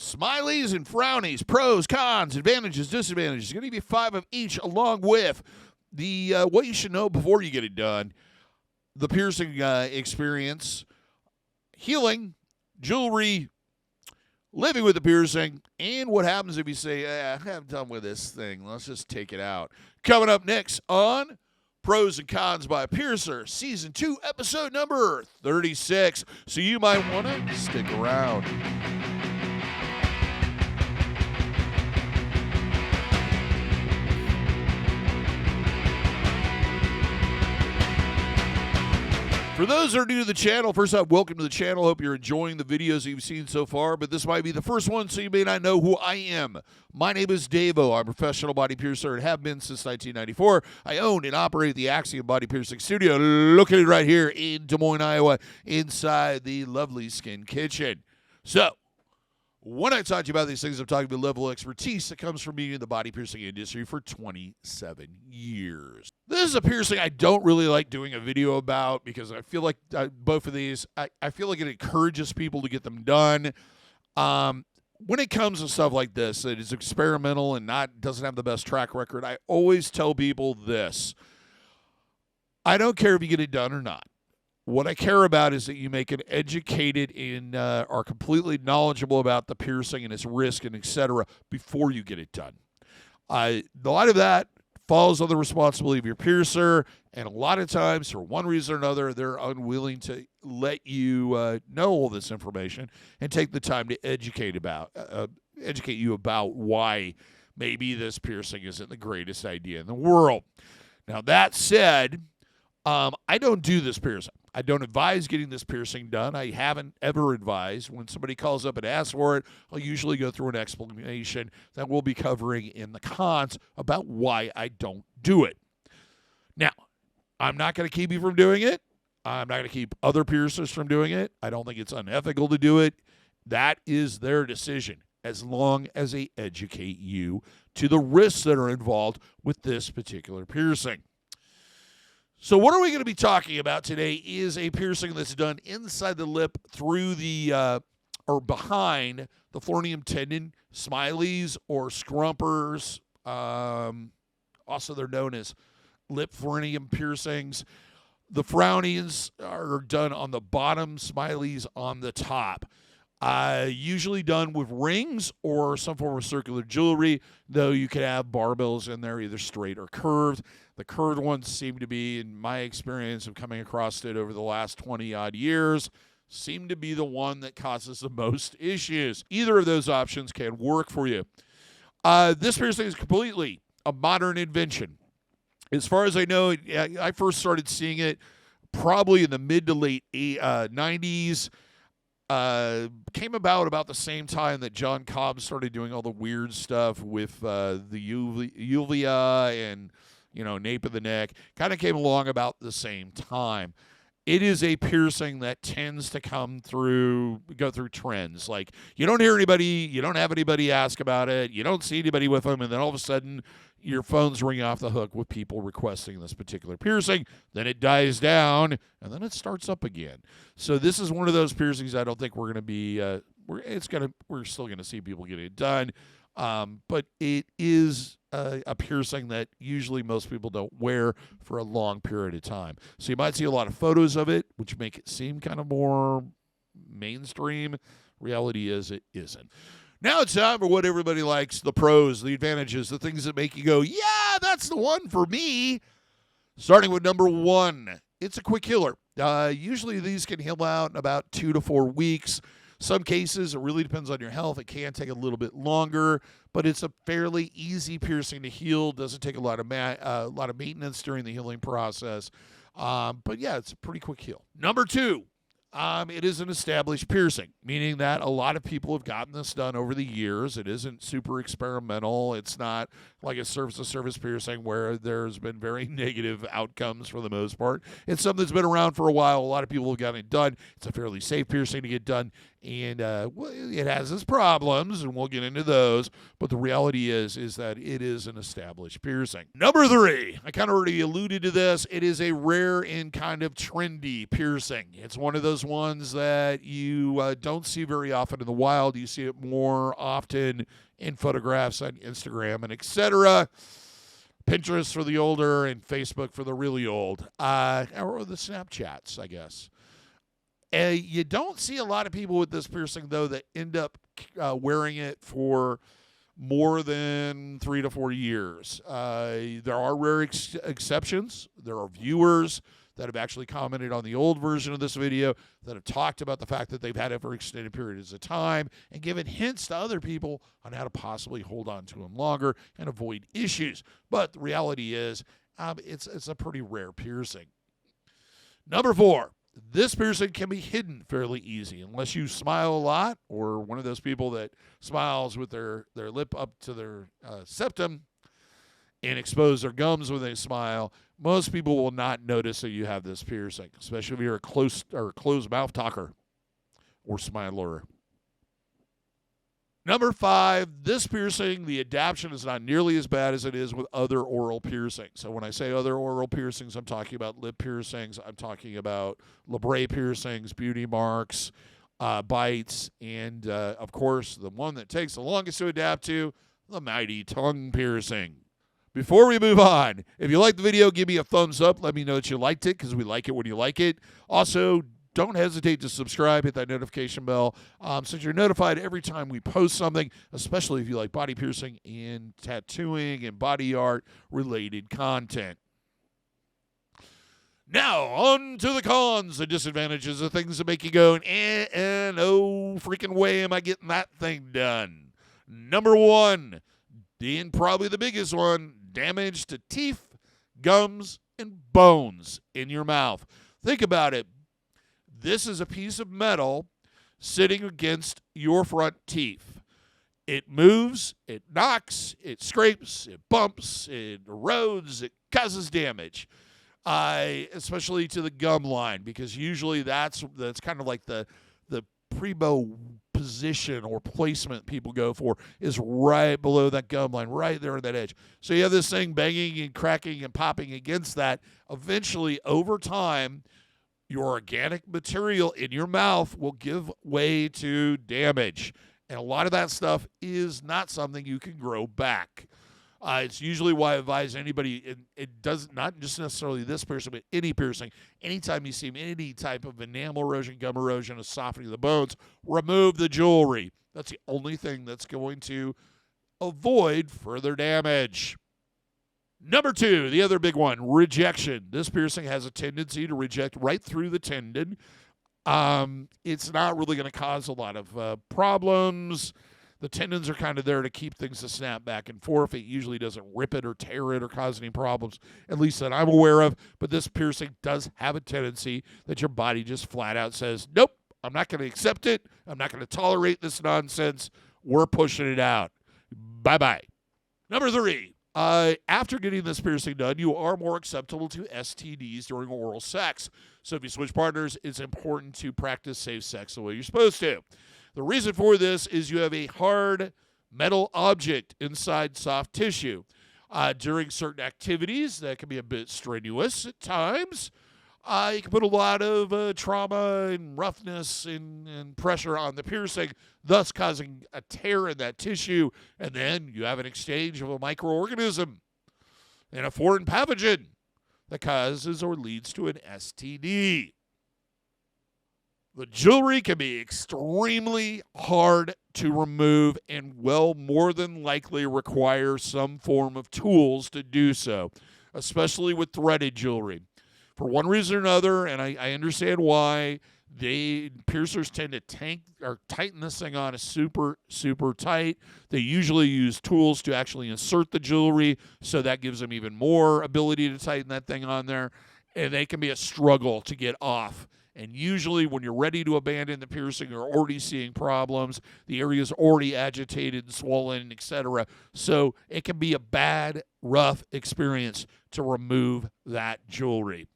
Smileys and Frownies, pros, cons, advantages, disadvantages. Going to give you 5 of each, along with the what you should know before you get it done, the piercing experience, healing, jewelry, living with the piercing, and what happens if you say, I'm done with this thing. Let's just take it out. Coming up next on Pros and Cons by Piercer, Season 2, Episode number 36. So you might want to stick around. For those that are new to the channel, first off, welcome to the channel. Hope you're enjoying the videos you've seen so far, but this might be the first one, so you may not know who I am. My name is DaVo. I'm a professional body piercer and have been since 1994. I own and operate the Axiom Body Piercing Studio, located right here in Des Moines, Iowa, inside the lovely Skin Kitchen. So, when I talk to you about these things, I'm talking about level of expertise that comes from being in the body piercing industry for 27 years. This is a piercing I don't really like doing a video about because I feel like both of these, I feel like it encourages people to get them done. When it comes to stuff like this, it is experimental and doesn't have the best track record. I always tell people this. I don't care if you get it done or not. What I care about is that you make an educated and are completely knowledgeable about the piercing and its risk and etc. before you get it done. A lot of that falls on the responsibility of your piercer, and a lot of times, for one reason or another, they're unwilling to let you know all this information and take the time to educate you about why maybe this piercing isn't the greatest idea in the world. Now, that said, I don't do this piercing. I don't advise getting this piercing done. I haven't ever advised. When somebody calls up and asks for it, I'll usually go through an explanation that we'll be covering in the cons about why I don't do it. Now, I'm not going to keep you from doing it. I'm not going to keep other piercers from doing it. I don't think it's unethical to do it. That is their decision, as long as they educate you to the risks that are involved with this particular piercing. So what are we going to be talking about today is a piercing that's done inside the lip through the, or behind the frenulum tendon, smileys or scrumpers. Also, they're known as lip frenulum piercings. The frownies are done on the bottom, smileys on the top. Usually done with rings or some form of circular jewelry, though you could have barbells in there, either straight or curved. The curved ones seem to be, in my experience of coming across it over the last 20-odd years, seem to be the one that causes the most issues. Either of those options can work for you. This piercing is completely a modern invention. As far as I know, I first started seeing it probably in the mid to late 90s. Came about the same time that John Cobb started doing all the weird stuff with the uvula and, nape of the neck. Kind of came along about the same time. It is a piercing that tends to go through trends. Like, you don't hear anybody, you don't have anybody ask about it, you don't see anybody with them, and then all of a sudden your phone's ringing off the hook with people requesting this particular piercing. Then it dies down, and then it starts up again. So this is one of those piercings I don't think we're going to be, we're still going to see people get it done. But it is a piercing that usually most people don't wear for a long period of time. So you might see a lot of photos of it, which make it seem kind of more mainstream. Reality is it isn't. Now it's time for what everybody likes, the pros, the advantages, the things that make you go, yeah, that's the one for me. Starting with number 1, it's a quick healer. Usually these can heal out in about 2 to 4 weeks. Some cases, it really depends on your health. It can take a little bit longer, but it's a fairly easy piercing to heal. Doesn't take a lot of maintenance during the healing process. But yeah, it's a pretty quick heal. Number 2, it is an established piercing, meaning that a lot of people have gotten this done over the years. It isn't super experimental. It's not like a surface-to-surface piercing where there's been very negative outcomes for the most part. It's something that's been around for a while. A lot of people have gotten it done. It's a fairly safe piercing to get done, and it has its problems, and we'll get into those, but the reality is that it is an established piercing. Number 3, I kind of already alluded to this. It is a rare and kind of trendy piercing. It's one of those those ones that you don't see very often in the wild. You see it more often in photographs on Instagram and etc. Pinterest for the older and Facebook for the really old, or the Snapchats, I guess. You don't see a lot of people with this piercing, though, that end up wearing it for more than 3 to 4 years. There are rare exceptions. There are viewers that have actually commented on the old version of this video that have talked about the fact that they've had it for extended periods of time and given hints to other people on how to possibly hold on to them longer and avoid issues. But the reality is it's a pretty rare piercing. Number 4, this piercing can be hidden fairly easy unless you smile a lot or one of those people that smiles with their lip up to their septum and expose their gums when they smile. Most people will not notice that you have this piercing, especially if you're a closed mouth talker or smiler. Number 5, this piercing, the adaptation is not nearly as bad as it is with other oral piercings. So when I say other oral piercings, I'm talking about lip piercings, I'm talking about labret piercings, beauty marks, bites, and, of course, the one that takes the longest to adapt to, the mighty tongue piercing. Before we move on, if you liked the video, give me a thumbs up. Let me know that you liked it because we like it when you like it. Also, don't hesitate to subscribe, hit that notification bell so you're notified every time we post something, especially if you like body piercing and tattooing and body art related content. Now, on to the cons, the disadvantages, the things that make you go, no freaking way am I getting that thing done. Number 1, and probably the biggest one, damage to teeth, gums, and bones in your mouth. Think about it. This is a piece of metal sitting against your front teeth. It moves, it knocks, it scrapes, it bumps, it erodes, it causes damage, especially to the gum line, because usually that's kind of like the primo position or placement people go for is right below that gum line, right there on that edge. So you have this thing banging and cracking and popping against that. Eventually, over time, your organic material in your mouth will give way to damage. And a lot of that stuff is not something you can grow back. It's usually why I advise anybody, it does not just necessarily this piercing, but any piercing, anytime you see any type of enamel erosion, gum erosion, a softening of the bones, remove the jewelry. That's the only thing that's going to avoid further damage. Number 2, the other big one, rejection. This piercing has a tendency to reject right through the tendon. It's not really going to cause a lot of problems. The tendons are kind of there to keep things to snap back and forth. It usually doesn't rip it or tear it or cause any problems, at least that I'm aware of. But this piercing does have a tendency that your body just flat out says, nope, I'm not going to accept it. I'm not going to tolerate this nonsense. We're pushing it out. Bye-bye. Number 3, after getting this piercing done, you are more acceptable to STDs during oral sex. So if you switch partners, it's important to practice safe sex the way you're supposed to. The reason for this is you have a hard metal object inside soft tissue. During certain activities, that can be a bit strenuous at times. You can put a lot of trauma and roughness and pressure on the piercing, thus causing a tear in that tissue, and then you have an exchange of a microorganism and a foreign pathogen that causes or leads to an STD. The jewelry can be extremely hard to remove and will more than likely require some form of tools to do so, especially with threaded jewelry. For one reason or another, and I understand why, piercers tend to tighten this thing on super, super tight. They usually use tools to actually insert the jewelry, so that gives them even more ability to tighten that thing on there, and they can be a struggle to get off. And usually when you're ready to abandon the piercing, you're already seeing problems. The area is already agitated and swollen, etc. So it can be a bad, rough experience to remove that jewelry.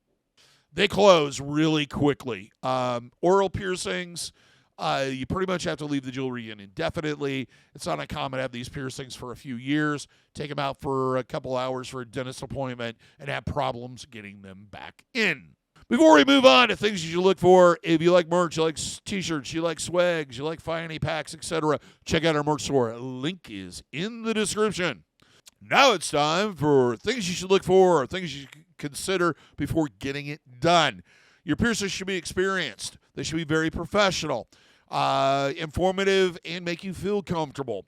They close really quickly. Oral piercings, you pretty much have to leave the jewelry in indefinitely. It's not uncommon to have these piercings for a few years, take them out for a couple hours for a dentist appointment, and have problems getting them back in. Before we move on to things you should look for, if you like merch, you like t-shirts, you like swags, you like fanny packs, etc., check out our merch store. Link is in the description. Now it's time for things you should look for or things you should consider before getting it done. Your piercers should be experienced. They should be very professional, informative, and make you feel comfortable.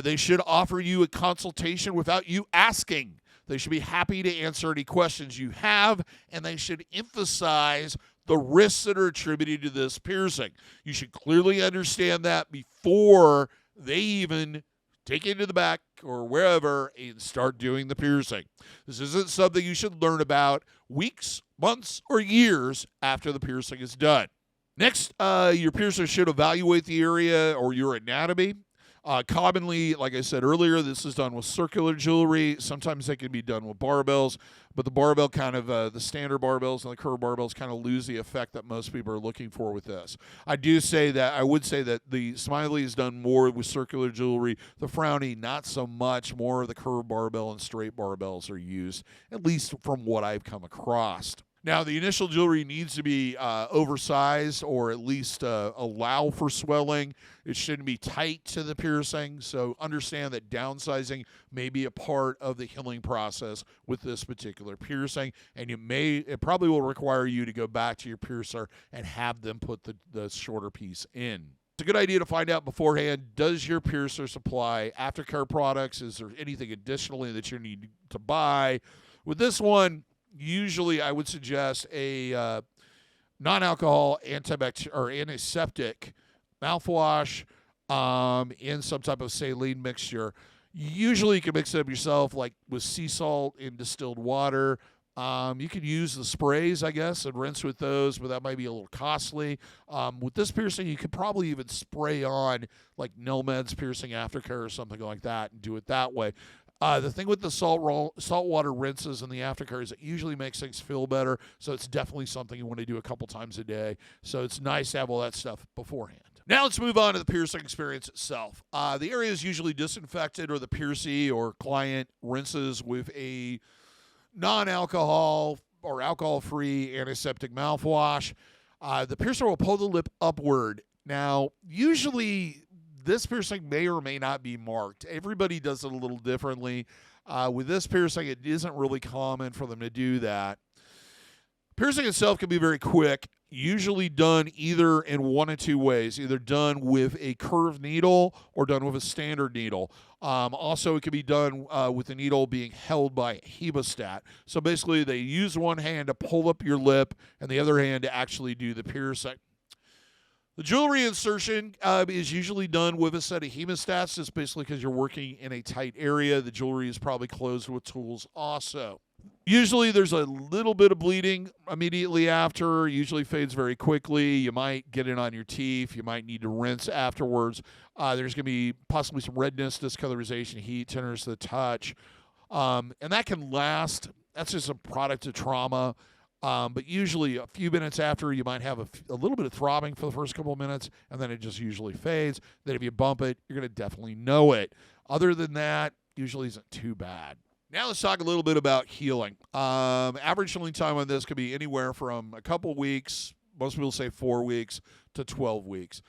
They should offer you a consultation without you asking. They should be happy to answer any questions you have, and they should emphasize the risks that are attributed to this piercing. You should clearly understand that before they even take it to the back or wherever and start doing the piercing. This isn't something you should learn about weeks, months, or years after the piercing is done. Next, your piercer should evaluate the area or your anatomy. Commonly, like I said earlier, this is done with circular jewelry. Sometimes they can be done with barbells, but the barbell kind of, the standard barbells and the curved barbells kind of lose the effect that most people are looking for with this. I would say that the Smiley is done more with circular jewelry. The Frowny, not so much. More of the curved barbell and straight barbells are used, at least from what I've come across. Now, the initial jewelry needs to be oversized or at least allow for swelling. It shouldn't be tight to the piercing, so understand that downsizing may be a part of the healing process with this particular piercing, and it probably will require you to go back to your piercer and have them put the shorter piece in. It's a good idea to find out beforehand, does your piercer supply aftercare products? Is there anything additionally that you need to buy? With this one, usually I would suggest a non-alcohol antiseptic mouthwash in some type of saline mixture. Usually you can mix it up yourself, like with sea salt and distilled water. You could use the sprays, I guess, and rinse with those, but that might be a little costly. With this piercing, you could probably even spray on like Nelmed's piercing aftercare or something like that and do it that way. The thing with the saltwater rinses and the aftercare is it usually makes things feel better, so it's definitely something you want to do a couple times a day. So it's nice to have all that stuff beforehand. Now let's move on to the piercing experience itself. The area is usually disinfected, or the piercee or client rinses with a non-alcohol or alcohol-free antiseptic mouthwash. The piercer will pull the lip upward. Now, usually this piercing may or may not be marked. Everybody does it a little differently. With this piercing, it isn't really common for them to do that. Piercing itself can be very quick, usually done either in one of two ways, either done with a curved needle or done with a standard needle. Also, it can be done with the needle being held by a hemostat. So basically, they use one hand to pull up your lip and the other hand to actually do the piercing. The jewelry insertion is usually done with a set of hemostats, just basically because you're working in a tight area. The jewelry is probably closed with tools also. Usually there's a little bit of bleeding immediately after. Usually fades very quickly. You might get it on your teeth. You might need to rinse afterwards. There's going to be possibly some redness, discolorization, heat, tenderness to the touch. And that can last. That's just a product of trauma. But usually a few minutes after, you might have a little bit of throbbing for the first couple of minutes, and then it just usually fades. Then if you bump it, you're going to definitely know it. Other than that, usually isn't too bad. Now let's talk a little bit about healing. Average healing time on this could be anywhere from a couple weeks, most people say 4 weeks, to 12 weeks.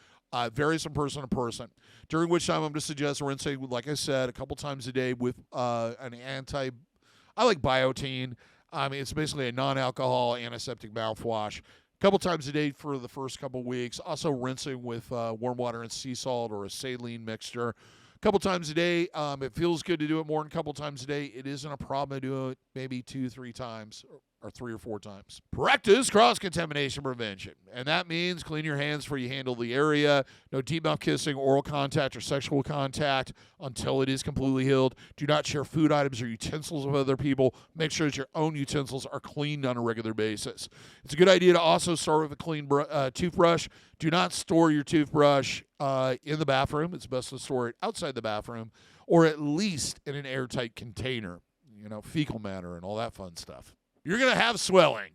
Varies from person to person. During which time I'm going to suggest rinsing, like I said, a couple times a day with I like Biotine. It's basically a non-alcohol antiseptic mouthwash. A couple times a day for the first couple weeks. Also rinsing with warm water and sea salt or a saline mixture. A couple times a day. It feels good to do it more than a couple times a day. It isn't a problem to do it maybe 2-3 times or 3 or 4 times. Practice cross-contamination prevention. And that means clean your hands before you handle the area. No deep mouth kissing, oral contact, or sexual contact until it is completely healed. Do not share food items or utensils with other people. Make sure that your own utensils are cleaned on a regular basis. It's a good idea to also start with a clean toothbrush. Do not store your toothbrush in the bathroom. It's best to store it outside the bathroom or at least in an airtight container. Fecal matter and all that fun stuff. You're going to have swelling.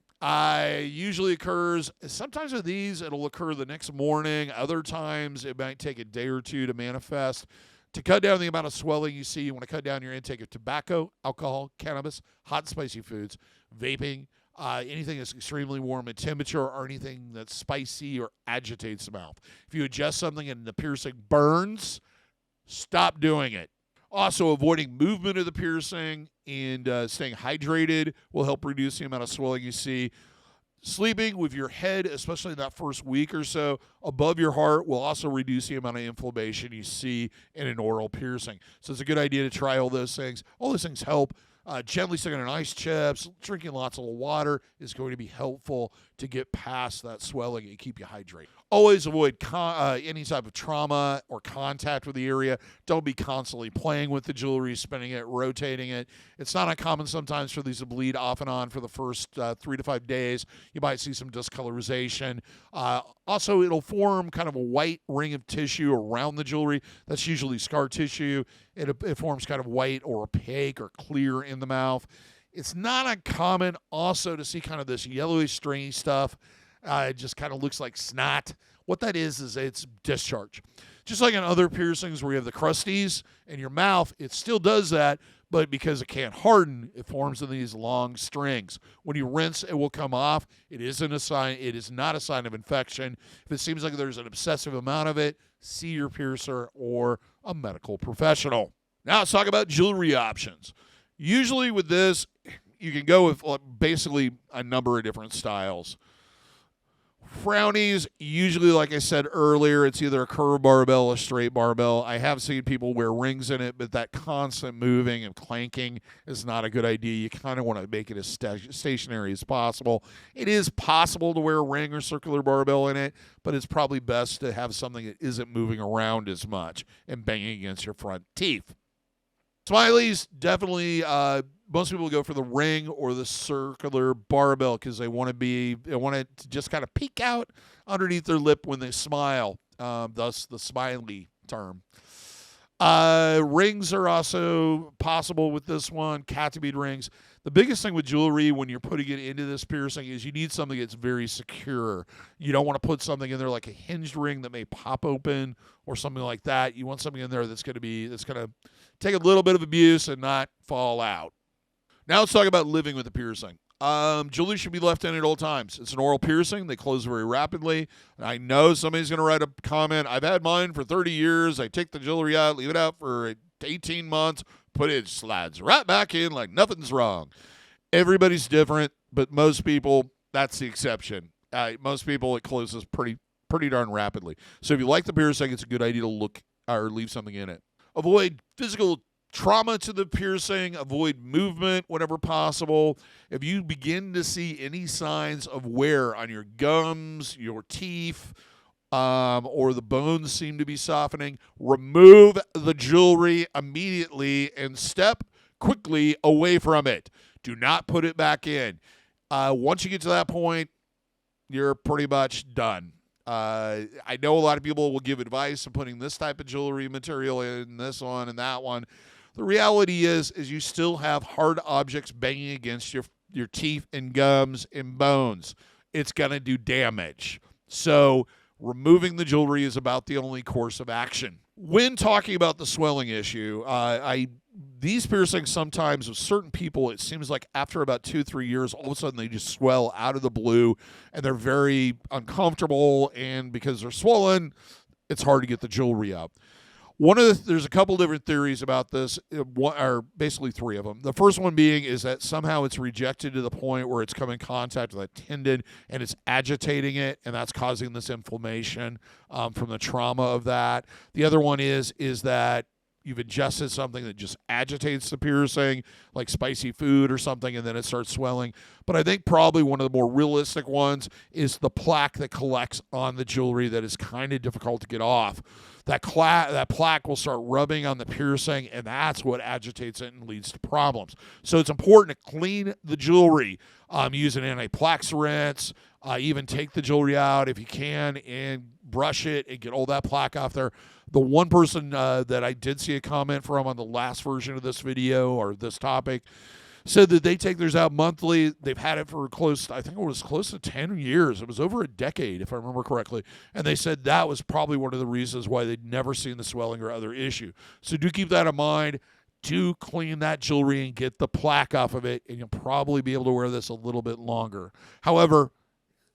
Usually occurs, sometimes with these, it'll occur the next morning. Other times, it might take a day or two to manifest. To cut down the amount of swelling you see, you want to cut down your intake of tobacco, alcohol, cannabis, hot and spicy foods, vaping, anything that's extremely warm in temperature, or anything that's spicy or agitates the mouth. If you adjust something and the piercing burns, stop doing it. Also, avoiding movement of the piercing and staying hydrated will help reduce the amount of swelling you see. Sleeping with your head, especially in that first week or so, above your heart will also reduce the amount of inflammation you see in an oral piercing. So it's a good idea to try all those things. All those things help. Gently sticking on ice chips, drinking lots of water is going to be helpful to get past that swelling and keep you hydrated. Always avoid any type of trauma or contact with the area. Don't be constantly playing with the jewelry, spinning it, rotating it. It's not uncommon sometimes for these to bleed off and on for the first 3 to 5 days. You might see some discolorization. Also, it'll form kind of a white ring of tissue around the jewelry. That's usually scar tissue. It forms kind of white or opaque or clear in the mouth. It's not uncommon also to see kind of this yellowish, stringy stuff. It just kind of looks like snot. What that is it's discharge. Just like in other piercings where you have the crusties in your mouth, it still does that, but because it can't harden, it forms in these long strings. When you rinse, it will come off. It isn't a sign. It is not a sign of infection. If it seems like there's an excessive amount of it, see your piercer or a medical professional. Now let's talk about jewelry options. Usually with this, you can go with basically a number of different styles. Frownies, usually, like I said earlier, it's either a curved barbell or a straight barbell. I have seen people wear rings in it, but that constant moving and clanking is not a good idea. You kind of want to make it as stationary as possible. It is possible to wear a ring or circular barbell in it, but it's probably best to have something that isn't moving around as much and banging against your front teeth. Smileys, definitely, most people go for the ring or the circular barbell because they want it to just kind of peek out underneath their lip when they smile, thus the smiley term. Rings are also possible with this one, cat bead rings. The biggest thing with jewelry when you're putting it into this piercing is you need something that's very secure. You don't want to put something in there like a hinged ring that may pop open or something like that. You want something in there that's going to take a little bit of abuse and not fall out. Now let's talk about living with the piercing. Jewelry should be left in at all times. It's an oral piercing. They close very rapidly. I know somebody's going to write a comment. I've had mine for 30 years. I take the jewelry out, leave it out for 18 months, put it slides right back in like nothing's wrong. Everybody's different, but most people, that's the exception. Most people, it closes pretty darn rapidly. So if you like the piercing, it's a good idea to look or leave something in it. Avoid physical trauma to the piercing. Avoid movement whenever possible. If you begin to see any signs of wear on your gums, your teeth, or the bones seem to be softening, remove the jewelry immediately and step quickly away from it. Do not put it back in. Once you get to that point, you're pretty much done. I know a lot of people will give advice on putting this type of jewelry material in, this one and that one. The reality is you still have hard objects banging against your teeth and gums and bones. It's going to do damage. So removing the jewelry is about the only course of action. When talking about the swelling issue, these piercings sometimes with certain people, it seems like after about 2-3 years, all of a sudden they just swell out of the blue and they're very uncomfortable, and because they're swollen, it's hard to get the jewelry out. There's a couple different theories about this, or basically 3 of them. The first one being is that somehow it's rejected to the point where it's come in contact with a tendon and it's agitating it, and that's causing this inflammation from the trauma of that. The other one is that you've ingested something that just agitates the piercing, like spicy food or something, and then it starts swelling. But I think probably one of the more realistic ones is the plaque that collects on the jewelry that is kind of difficult to get off. That plaque will start rubbing on the piercing, and that's what agitates it and leads to problems. So it's important to clean the jewelry. Use an anti-plaque rinse. Even take the jewelry out if you can and brush it and get all that plaque off there. The one person that I did see a comment from on the last version of this video or this topic said that they take theirs out monthly. They've had it for close to 10 years. It was over a decade, if I remember correctly. And they said that was probably one of the reasons why they'd never seen the swelling or other issue. So do keep that in mind. do clean that jewelry and get the plaque off of it, and you'll probably be able to wear this a little bit longer. However,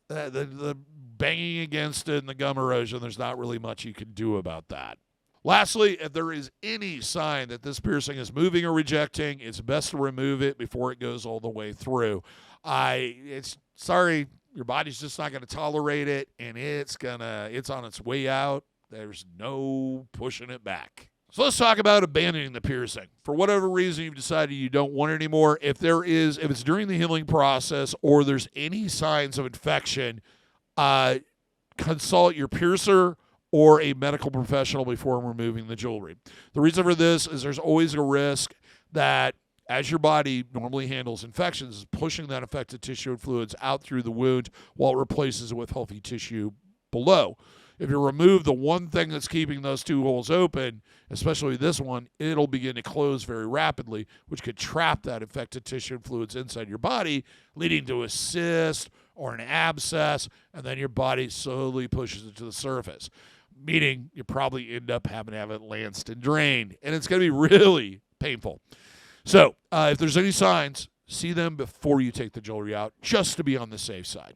the banging against it and the gum erosion, there's not really much you can do about that. Lastly, if there is any sign that this piercing is moving or rejecting, it's best to remove it before it goes all the way through. Sorry, your body's just not going to tolerate it, and it's on its way out. There's no pushing it back. So let's talk about abandoning the piercing. For whatever reason you've decided you don't want it anymore, if it's during the healing process or there's any signs of infection, consult your piercer or a medical professional before removing the jewelry. The reason for this is there's always a risk that, as your body normally handles infections, is pushing that affected tissue and fluids out through the wound while it replaces it with healthy tissue below. If you remove the one thing that's keeping those two holes open, especially this one, it'll begin to close very rapidly, which could trap that infected tissue and fluids inside your body, leading to a cyst or an abscess, and then your body slowly pushes it to the surface, meaning you probably end up having to have it lanced and drained, and it's going to be really painful. So if there's any signs, see them before you take the jewelry out, just to be on the safe side.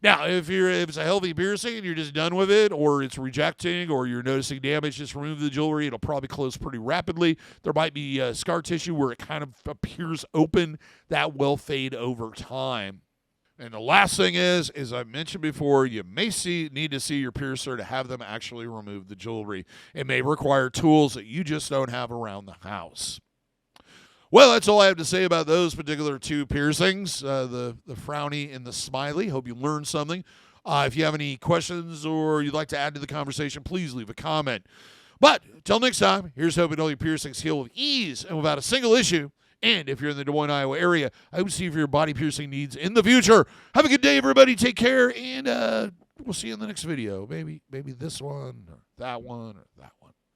Now, if it's a healthy piercing and you're just done with it, or it's rejecting, or you're noticing damage, just remove the jewelry. It'll probably close pretty rapidly. There might be scar tissue where it kind of appears open. That will fade over time. And the last thing is, as I mentioned before, you may need to see your piercer to have them actually remove the jewelry. It may require tools that you just don't have around the house. Well, that's all I have to say about those particular two piercings, the Frowny and the Smiley. Hope you learned something. If you have any questions or you'd like to add to the conversation, please leave a comment. But until next time, here's hoping all your piercings heal with ease and without a single issue. And if you're in the Des Moines, Iowa area, I hope to see you for your body piercing needs in the future. Have a good day, everybody. Take care, and we'll see you in the next video. Maybe this one or that one or that one.